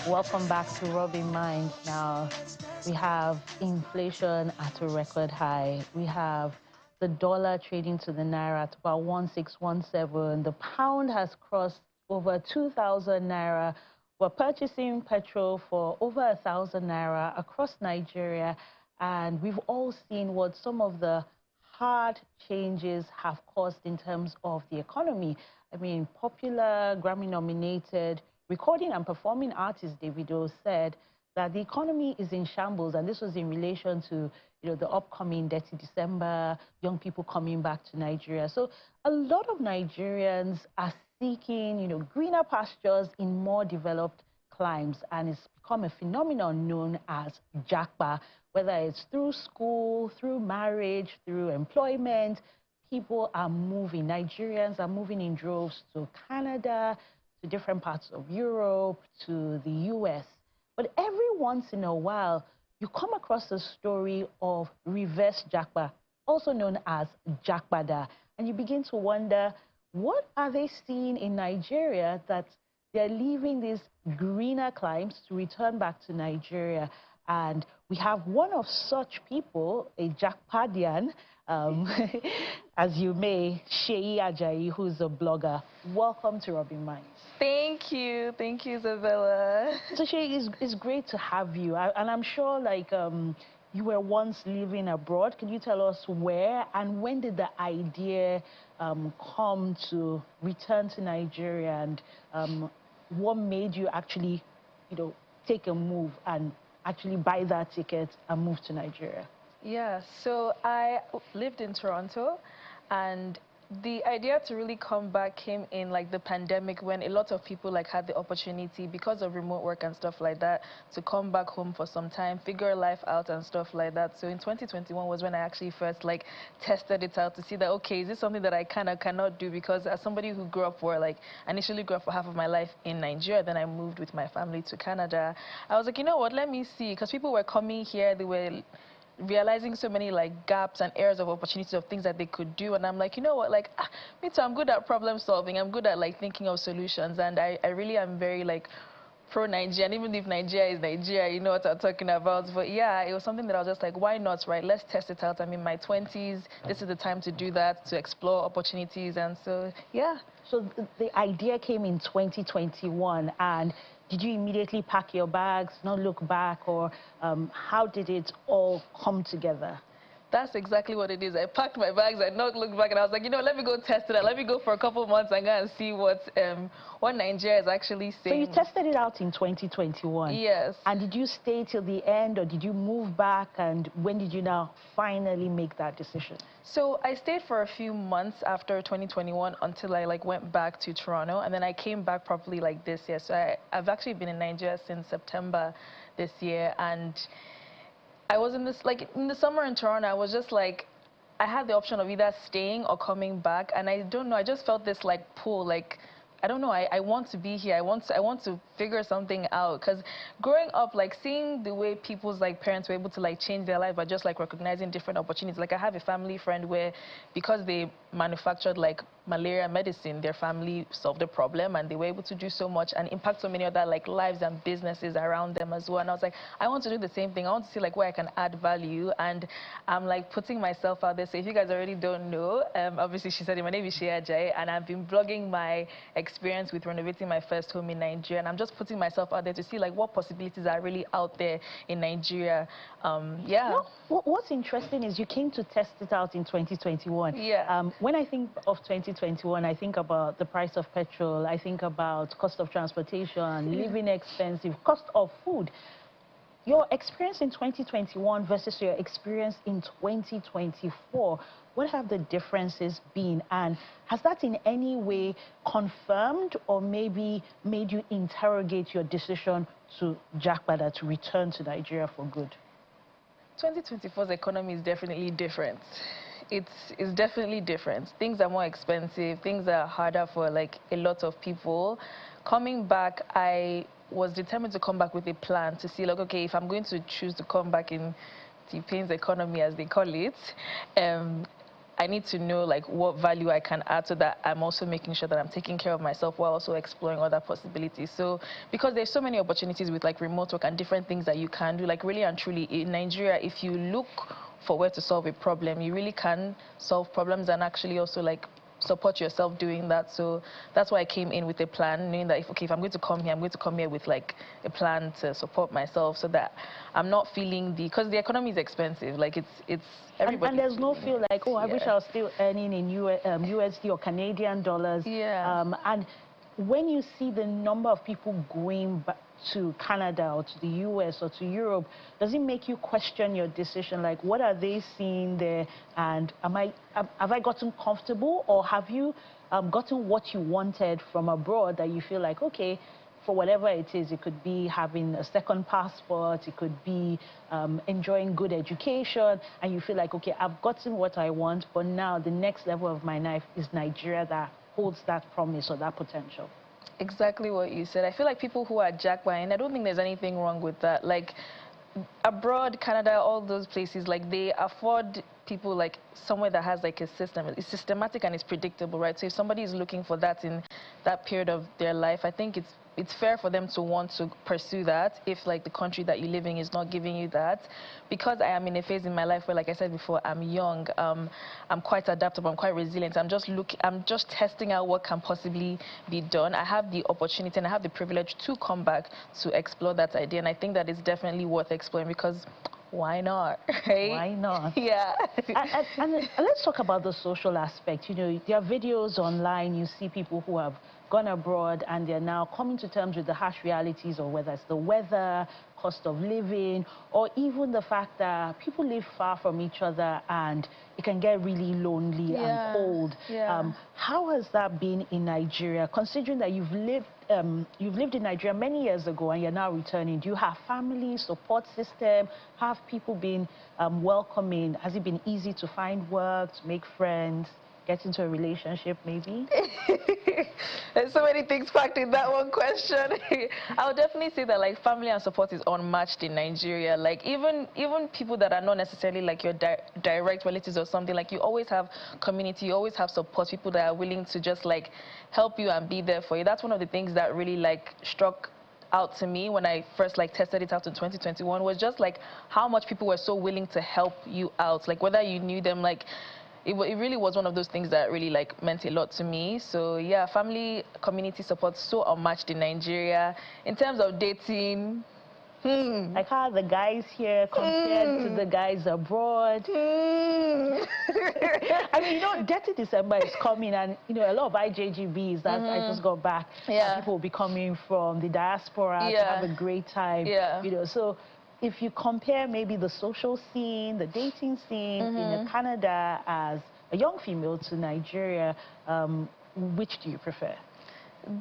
Welcome back to Rubbing Minds. Now, we have inflation at a record high. We have the dollar trading to the naira at about 1617. The pound has crossed over 2,000 naira. We're purchasing petrol for over 1,000 naira across Nigeria. And we've all seen what some of the hard changes have caused in terms of the economy. I mean, popular Grammy-nominated recording and performing artist Davido said that the economy is in shambles, and this was in relation to the upcoming Dirty December, young people coming back to Nigeria. So a lot of Nigerians are seeking greener pastures in more developed climes, and it's become a phenomenon known as Japa. Whether it's through school, through marriage, through employment, people are moving. Nigerians are moving in droves to Canada, to different parts of Europe, to the US. But every once in a while, you come across a story of reverse japa, also known as jakbada, and you begin to wonder, what are they seeing in Nigeria that they're leaving these greener climes to return back to Nigeria? And we have one of such people, a Jakpadian, as you may, Sheyi Ajayi, who's a blogger. Welcome to Rubbing Minds. Thank you, Isabella. So Sheyi, it's great to have you, and I'm sure you were once living abroad. Can you tell us where and when did the idea come to return to Nigeria, and what made you actually, take a move and actually buy that ticket and move to Nigeria? Yeah, so I lived in Toronto, and the idea to really come back came in the pandemic, when a lot of people had the opportunity, because of remote work and stuff like that, to come back home for some time, figure life out and stuff like that. So in 2021 was when I actually first tested it out to see that, okay, is this something that I cannot do? Because as somebody who grew up initially grew up for half of my life in Nigeria, then I moved with my family to Canada. I was like, you know what, let me see, because people were coming here, they were realizing so many gaps and areas of opportunities of things that they could do, and I'm like, you know what, me too, I'm good at problem solving, I'm good at thinking of solutions, and I really am very pro Nigeria, and even if Nigeria is Nigeria, you know what I'm talking about. But yeah, it was something that I was just like, why not, right? Let's test it out. I'm in my 20s, this is the time to do that, to explore opportunities, and so yeah. So the idea came in 2021, and did you immediately pack your bags, not look back, or how did it all come together? That's exactly what it is. I packed my bags, I not looked back, and I was like, let me go test it out. Let me go for a couple months and go and see what Nigeria is actually saying. So you tested it out in 2021? Yes. And did you stay till the end, or did you move back? And when did you now finally make that decision? So I stayed for a few months after 2021 until I went back to Toronto, and then I came back properly this year. So I've actually been in Nigeria since September this year, and I was in this, in the summer in Toronto, I was just I had the option of either staying or coming back, and I don't know, I just felt this pull, I don't know, I want to be here. I want to figure something out, because growing up, seeing the way people's parents were able to change their life by just recognizing different opportunities. I have a family friend where, because they manufactured malaria medicine, their family solved the problem, and they were able to do so much and impact so many other lives and businesses around them as well. And I was like, I want to do the same thing. I want to see where I can add value, and I'm putting myself out there. So if you guys already don't know, obviously she said it, my name is Sheyi Ajayi, and I've been blogging my experience with renovating my first home in Nigeria, and I'm just putting myself out there to see what possibilities are really out there in Nigeria. Yeah. What's interesting is you came to test it out in 2021. Yeah. When I think of 2021, I think about the price of petrol, I think about cost of transportation, living expensive, cost of food. Your experience in 2021 versus your experience in 2024, what have the differences been? And has that in any way confirmed or maybe made you interrogate your decision to Jakbada, to return to Nigeria for good? 2024's economy is definitely different. It's definitely different. Things are more expensive. Things are harder for a lot of people. Coming back, I was determined to come back with a plan to see okay, if I'm going to choose to come back in T-Pain's economy, as they call it, I need to know like what value I can add so that I'm also making sure that I'm taking care of myself while also exploring other possibilities. So because there's so many opportunities with like remote work and different things that you can do, like really and truly in Nigeria, if you look for where to solve a problem, you really can solve problems and actually also like support yourself doing that. So that's why I came in with a plan, knowing that if I'm going to come here, I'm going to come here with like a plan to support myself so that I'm not feeling because the economy is expensive. Like it's and everybody's there's no feeling feel it. like, oh, I wish Yeah. I was still earning in USD or Canadian dollars. Yeah. And when you see the number of people going back to Canada or to the US or to Europe, does it make you question your decision? Like, what are they seeing there? And have I gotten comfortable, or have you gotten what you wanted from abroad that you feel like, okay, for whatever it is, it could be having a second passport, it could be enjoying good education, and you feel like, okay, I've gotten what I want, but now the next level of my life is Nigeria that holds that promise or that potential. Exactly what you said. I feel like people who are jackpotting, I don't think there's anything wrong with that. Like abroad, Canada, all those places, like they afford people like somewhere that has like a system. It's systematic and it's predictable, right? So if somebody is looking for that in that period of their life, I think it's fair for them to want to pursue that if like the country that you live in is not giving you that. Because I am in a phase in my life where, like I said before, I'm young, I'm quite adaptable, I'm quite resilient. I'm just testing out what can possibly be done. I have the opportunity and I have the privilege to come back to explore that idea, and I think that it's definitely worth exploring because why not, right? Why not? Yeah. And let's talk about the social aspect. You know, there are videos online, you see people who have gone abroad and they're now coming to terms with the harsh realities of whether it's the weather, cost of living, or even the fact that people live far from each other and it can get really lonely and cold. Yeah. How has that been in Nigeria, considering that you've lived in Nigeria many years ago and you're now returning? Do you have family, support system? Have people been welcoming? Has it been easy to find work, to make friends, get into a relationship maybe? There's so many things packed in that one question. I would definitely say that like family and support is unmatched in Nigeria. Like even people that are not necessarily like your direct relatives or something, like you always have community, you always have support, people that are willing to just like help you and be there for you. That's one of the things that really like struck out to me when I first like tested it out in 2021 was just like how much people were so willing to help you out, like whether you knew them, like it really was one of those things that really like meant a lot to me. So yeah, family, community support so unmatched in Nigeria. In terms of dating, Like how are the guys here compared to the guys abroad? I mean, you know, Dirty December is coming, and you know, a lot of IJGBs that I just got back. Yeah. People will be coming from the diaspora to have a great time. Yeah. You know, so if you compare maybe the social scene, the dating scene in Canada as a young female to Nigeria, which do you prefer?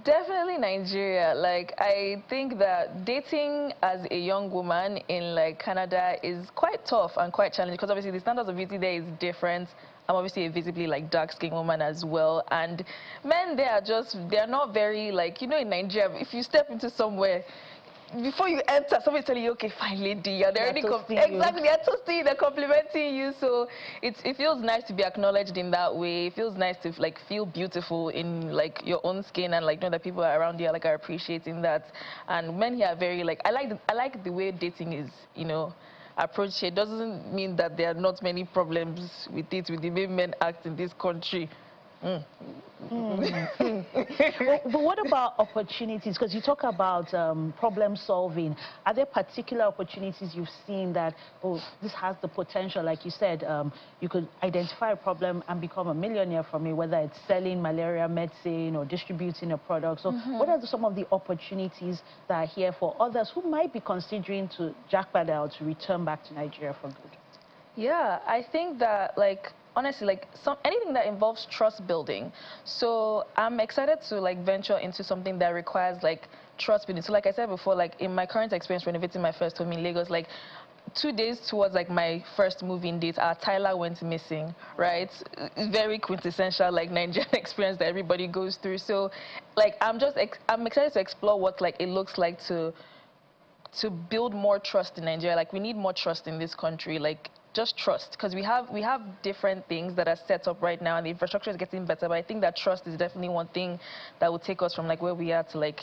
Definitely Nigeria. Like, I think that dating as a young woman in like Canada is quite tough and quite challenging because obviously the standards of beauty there is different. I'm obviously a visibly like dark-skinned woman as well, and men they're not very like, you know, in Nigeria if you step into somewhere before you enter, somebody's telling you, okay, fine, lady, you're already exactly, they're toasting you, they're complimenting you. So it feels nice to be acknowledged in that way. It feels nice to like feel beautiful in like your own skin and like know that people around you like are appreciating that. And men here are very like I like the way dating is, you know, approached here. Doesn't mean that there are not many problems with it, with the way men act in this country. But what about opportunities? Because you talk about problem solving. Are there particular opportunities you've seen that, oh, this has the potential, like you said, you could identify a problem and become a millionaire from it, whether it's selling malaria medicine or distributing a product. So what are some of the opportunities that are here for others who might be considering to jackpot out, to return back to Nigeria for good? Yeah, I think that like honestly like anything that involves trust building. So I'm excited to like venture into something that requires like trust building. So like I said before, like in my current experience renovating my first home in Lagos, like 2 days towards like my first moving date, our Tyler went missing, right? Very quintessential like Nigerian experience that everybody goes through. So like I'm excited to explore what like it looks like to build more trust in Nigeria. Like we need more trust in this country. Like just trust, because we have different things that are set up right now and the infrastructure is getting better, but I think that trust is definitely one thing that will take us from like where we are to like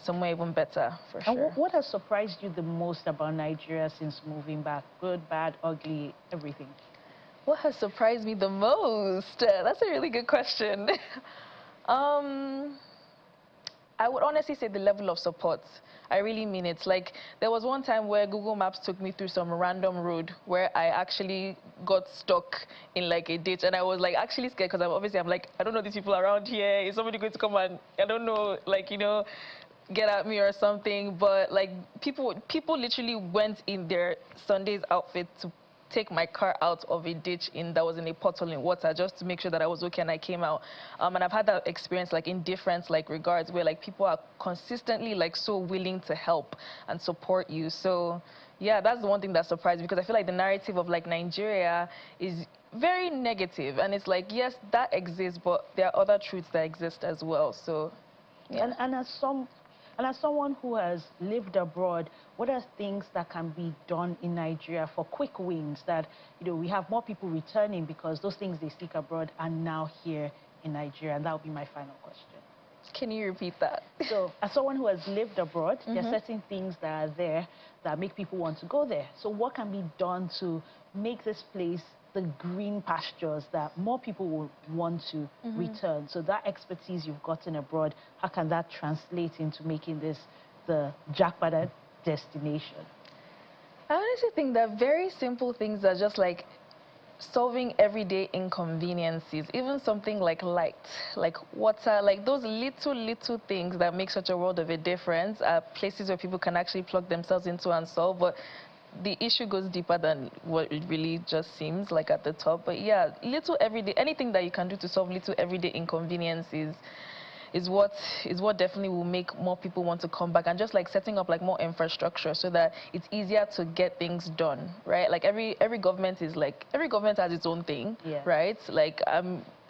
somewhere even better, for And sure. what has surprised you the most about Nigeria since moving back? Good, bad, ugly, everything. What has surprised me the most? That's a really good question. um I would honestly say the level of support. I really mean it. Like, there was one time where Google Maps took me through some random road where I actually got stuck in like a ditch, and I was like actually scared because I'm like, I don't know these people around here. Is somebody going to come and, I don't know, like, get at me or something? But like, people literally went in their Sunday's outfit to take my car out of a ditch that was in a pothole in water, just to make sure that I was okay, and I came out. And I've had that experience like in different like regards where like people are consistently like so willing to help and support you. So yeah, that's the one thing that surprised me, because I feel like the narrative of like Nigeria is very negative, and it's like, yes, that exists, but there are other truths that exist as well. So yeah. And as someone who has lived abroad, what are things that can be done in Nigeria for quick wins that, we have more people returning because those things they seek abroad are now here in Nigeria? And that would be my final question. Can you repeat that? So, as someone who has lived abroad, there are certain things that are there that make people want to go there. So what can be done to make this place the green pastures that more people will want to return? So that expertise you've gotten abroad, how can that translate into making this the jackpot destination? I honestly think that very simple things are just like solving everyday inconveniences, even something like light, like water, like those little things that make such a world of a difference are places where people can actually plug themselves into and solve. But the issue goes deeper than what it really just seems like at the top. But yeah, little everyday, anything that you can do to solve little everyday inconveniences is what definitely will make more people want to come back, and just like setting up like more infrastructure so that it's easier to get things done, right? Like every government has its own thing, Yeah. right? Like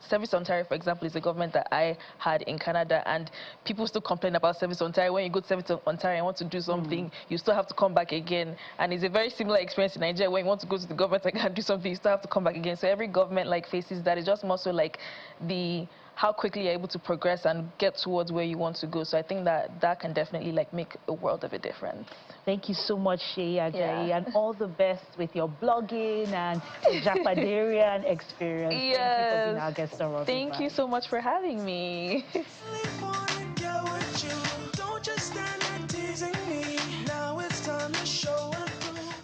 Service Ontario, for example, is a government that I had in Canada, and people still complain about Service Ontario. When you go to Service Ontario and want to do something, you still have to come back again. And it's a very similar experience in Nigeria. When you want to go to the government and do something, you still have to come back again. So every government like faces that. It's just more so like how quickly you're able to progress and get towards where you want to go. So I think that can definitely like make a world of a difference. Thank you so much, Shea Ajayi, Yeah. and all the best with your blogging and your Japadarian experience. Thank you for being Yes. our guest on Robbie Thank you Vibes. so much for having me.